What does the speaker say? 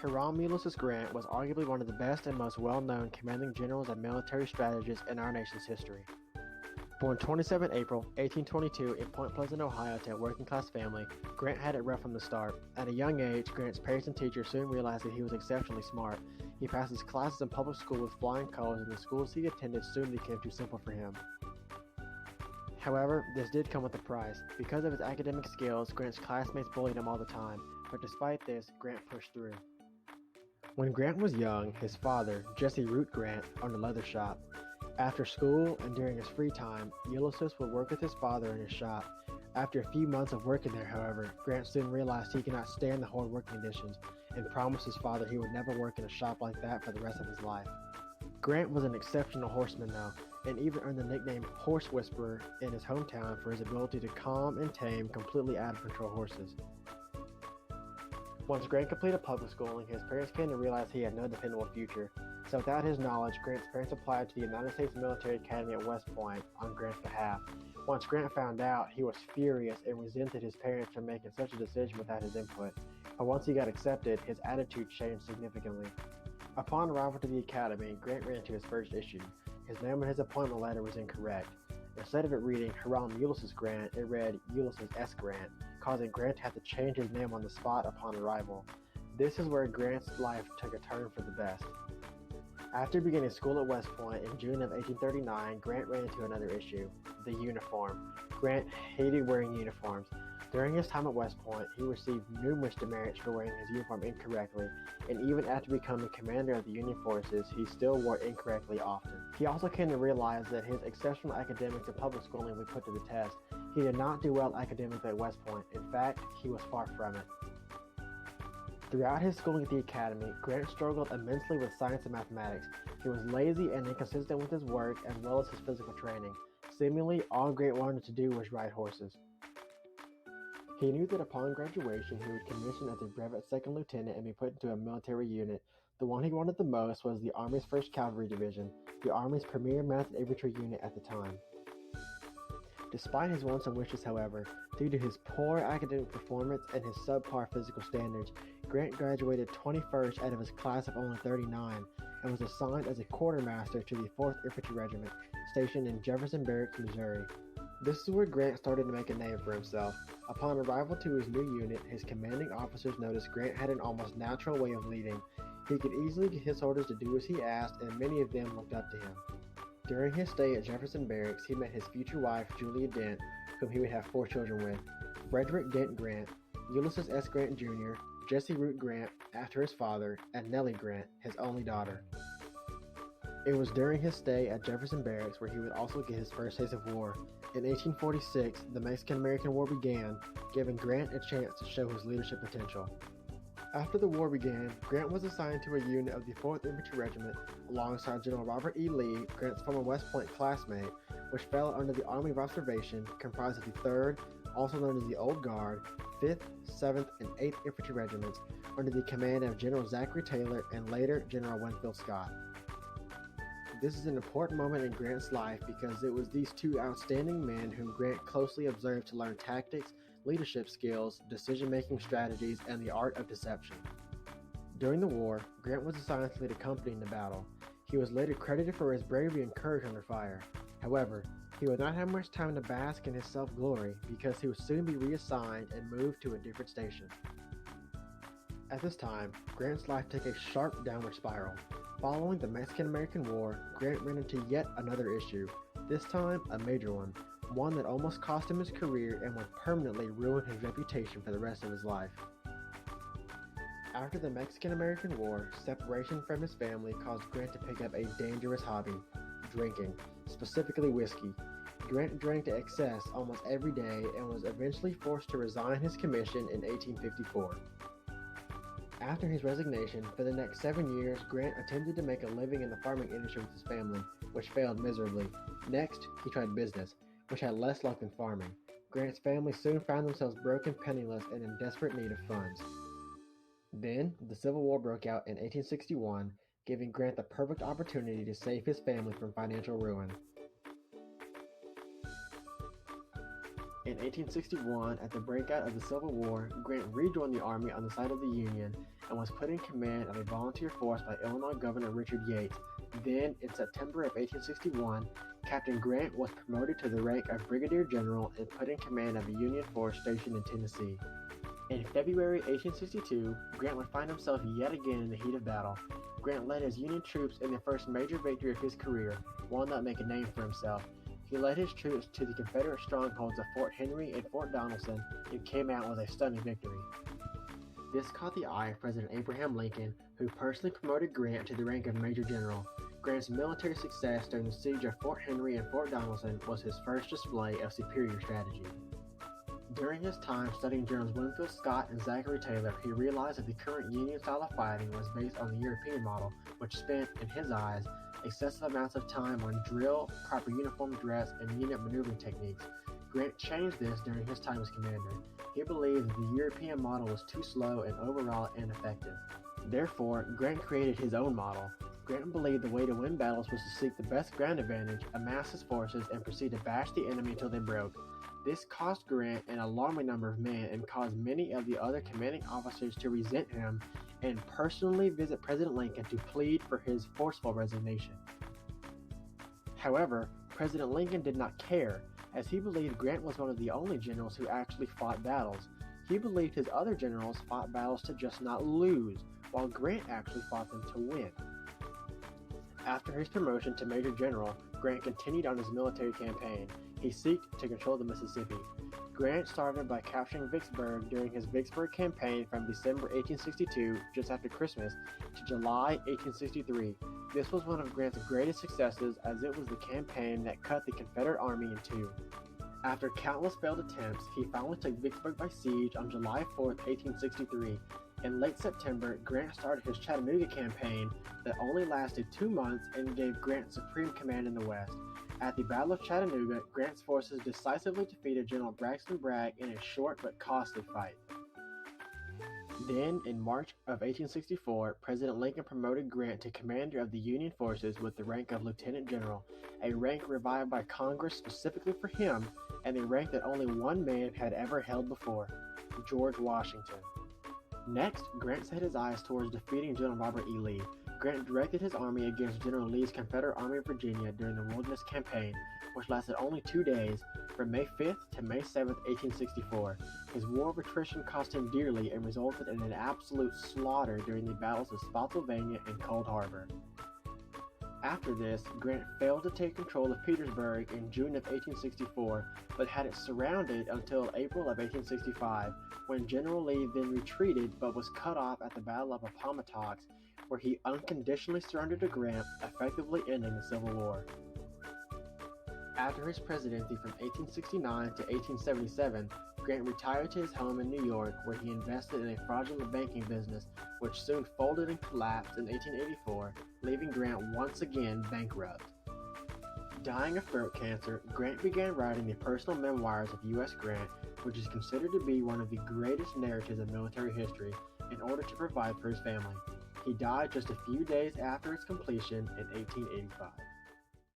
Ulysses Grant was arguably one of the best and most well-known commanding generals and military strategists in our nation's history. Born 27 April 1822 in Point Pleasant, Ohio to a working-class family, Grant had it rough from the start. At a young age, Grant's parents and teachers soon realized that he was exceptionally smart. He passed his classes in public school with flying colors, and the schools he attended soon became too simple for him. However, this did come with a price. Because of his academic skills, Grant's classmates bullied him all the time, but despite this, Grant pushed through. When Grant was young, his father, Jesse Root Grant, owned a leather shop. After school and during his free time, Ulysses would work with his father in his shop. After a few months of working there, however, Grant soon realized he could not stand the hard working conditions and promised his father he would never work in a shop like that for the rest of his life. Grant was an exceptional horseman though, and even earned the nickname Horse Whisperer in his hometown for his ability to calm and tame completely out of control horses. Once Grant completed public schooling, his parents came to realize he had no dependable future. So without his knowledge, Grant's parents applied to the United States Military Academy at West Point on Grant's behalf. Once Grant found out, he was furious and resented his parents for making such a decision without his input. But once he got accepted, his attitude changed significantly. Upon arrival to the academy, Grant ran into his first issue. His name on his appointment letter was incorrect. Instead of it reading Hiram Ulysses Grant, it read Ulysses S. Grant, causing Grant to have to change his name on the spot upon arrival. This is where Grant's life took a turn for the best. After beginning school at West Point in June of 1839, Grant ran into another issue, the uniform. Grant hated wearing uniforms. During his time at West Point, he received numerous demerits for wearing his uniform incorrectly, and even after becoming commander of the Union forces, he still wore it incorrectly often. He also came to realize that his exceptional academics and public schooling would put to the test. He did not do well academically at West Point. In fact, he was far from it. Throughout his schooling at the academy, Grant struggled immensely with science and mathematics. He was lazy and inconsistent with his work as well as his physical training. Seemingly, all Grant wanted to do was ride horses. He knew that upon graduation, he would commission as a brevet second lieutenant and be put into a military unit. The one he wanted the most was the Army's 1st Cavalry Division, the Army's premier mounted infantry unit at the time. Despite his wants and wishes, however, due to his poor academic performance and his subpar physical standards, Grant graduated 21st out of his class of only 39 and was assigned as a quartermaster to the 4th Infantry Regiment, stationed in Jefferson Barracks, Missouri. This is where Grant started to make a name for himself. Upon arrival to his new unit, his commanding officers noticed Grant had an almost natural way of leading. He could easily get his soldiers to do as he asked, and many of them looked up to him. During his stay at Jefferson Barracks, he met his future wife, Julia Dent, whom he would have 4 children with: Frederick Dent Grant, Ulysses S. Grant Jr., Jesse Root Grant, after his father, and Nellie Grant, his only daughter. It was during his stay at Jefferson Barracks where he would also get his first taste of war. In 1846, the Mexican-American War began, giving Grant a chance to show his leadership potential. After the war began, Grant was assigned to a unit of the 4th Infantry Regiment alongside General Robert E. Lee, Grant's former West Point classmate, which fell under the Army of Observation, comprised of the 3rd, also known as the Old Guard, 5th, 7th, and 8th Infantry Regiments, under the command of General Zachary Taylor and later General Winfield Scott. This is an important moment in Grant's life because it was these 2 outstanding men whom Grant closely observed to learn tactics, leadership skills, decision-making strategies, and the art of deception. During the war, Grant was assigned to lead a company in the battle. He was later credited for his bravery and courage under fire. However, he would not have much time to bask in his self-glory because he would soon be reassigned and moved to a different station. At this time, Grant's life took a sharp downward spiral. Following the Mexican-American War, Grant ran into yet another issue, this time a major one that almost cost him his career and would permanently ruin his reputation for the rest of his life. After the Mexican-American War, separation from his family caused Grant to pick up a dangerous hobby, drinking, specifically whiskey. Grant drank to excess almost every day and was eventually forced to resign his commission in 1854. After his resignation, for the next 7 years, Grant attempted to make a living in the farming industry with his family, which failed miserably. Next, he tried business, which had less luck than farming. Grant's family soon found themselves broke and penniless and in desperate need of funds. Then, the Civil War broke out in 1861, giving Grant the perfect opportunity to save his family from financial ruin. In 1861, at the breakout of the Civil War, Grant rejoined the Army on the side of the Union. and was put in command of a volunteer force by Illinois Governor Richard Yates. Then, in September of 1861, Captain Grant was promoted to the rank of Brigadier General and put in command of a Union force stationed in Tennessee. In February 1862, Grant would find himself yet again in the heat of battle. Grant led his Union troops in the first major victory of his career, one that would make a name for himself. He led his troops to the Confederate strongholds of Fort Henry and Fort Donelson and came out with a stunning victory. This caught the eye of President Abraham Lincoln, who personally promoted Grant to the rank of Major General. Grant's military success during the siege of Fort Henry and Fort Donelson was his first display of superior strategy. During his time studying Generals Winfield Scott and Zachary Taylor, he realized that the current Union style of fighting was based on the European model, which spent, in his eyes, excessive amounts of time on drill, proper uniform dress, and unit maneuvering techniques. Grant changed this during his time as commander. He believed that the European model was too slow and overall ineffective. Therefore, Grant created his own model. Grant believed the way to win battles was to seek the best ground advantage, amass his forces, and proceed to bash the enemy until they broke. This cost Grant an alarming number of men and caused many of the other commanding officers to resent him and personally visit President Lincoln to plead for his forceful resignation. However, President Lincoln did not care, as he believed Grant was one of the only generals who actually fought battles. He believed his other generals fought battles to just not lose, while Grant actually fought them to win. After his promotion to Major General, Grant continued on his military campaign. He sought to control the Mississippi. Grant started by capturing Vicksburg during his Vicksburg campaign from December 1862, just after Christmas, to July 1863. This was one of Grant's greatest successes, as it was the campaign that cut the Confederate Army in two. After countless failed attempts, he finally took Vicksburg by siege on July 4, 1863. In late September, Grant started his Chattanooga campaign that only lasted 2 months and gave Grant supreme command in the West. At the Battle of Chattanooga, Grant's forces decisively defeated General Braxton Bragg in a short but costly fight. Then, in March of 1864, President Lincoln promoted Grant to commander of the Union forces with the rank of Lieutenant General, a rank revived by Congress specifically for him, and a rank that only one man had ever held before, George Washington. Next, Grant set his eyes towards defeating General Robert E. Lee. Grant directed his army against General Lee's Confederate Army of Virginia during the Wilderness Campaign, which lasted only 2 days, from May 5th to May 7th, 1864. His war of attrition cost him dearly and resulted in an absolute slaughter during the battles of Spotsylvania and Cold Harbor. After this, Grant failed to take control of Petersburg in June of 1864, but had it surrounded until April of 1865, when General Lee then retreated but was cut off at the Battle of Appomattox, where he unconditionally surrendered to Grant, effectively ending the Civil War. After his presidency from 1869 to 1877, Grant retired to his home in New York, where he invested in a fraudulent banking business, which soon folded and collapsed in 1884, leaving Grant once again bankrupt. Dying of throat cancer, Grant began writing the personal memoirs of U.S. Grant, which is considered to be one of the greatest narratives of military history, in order to provide for his family. He died just a few days after its completion in 1885.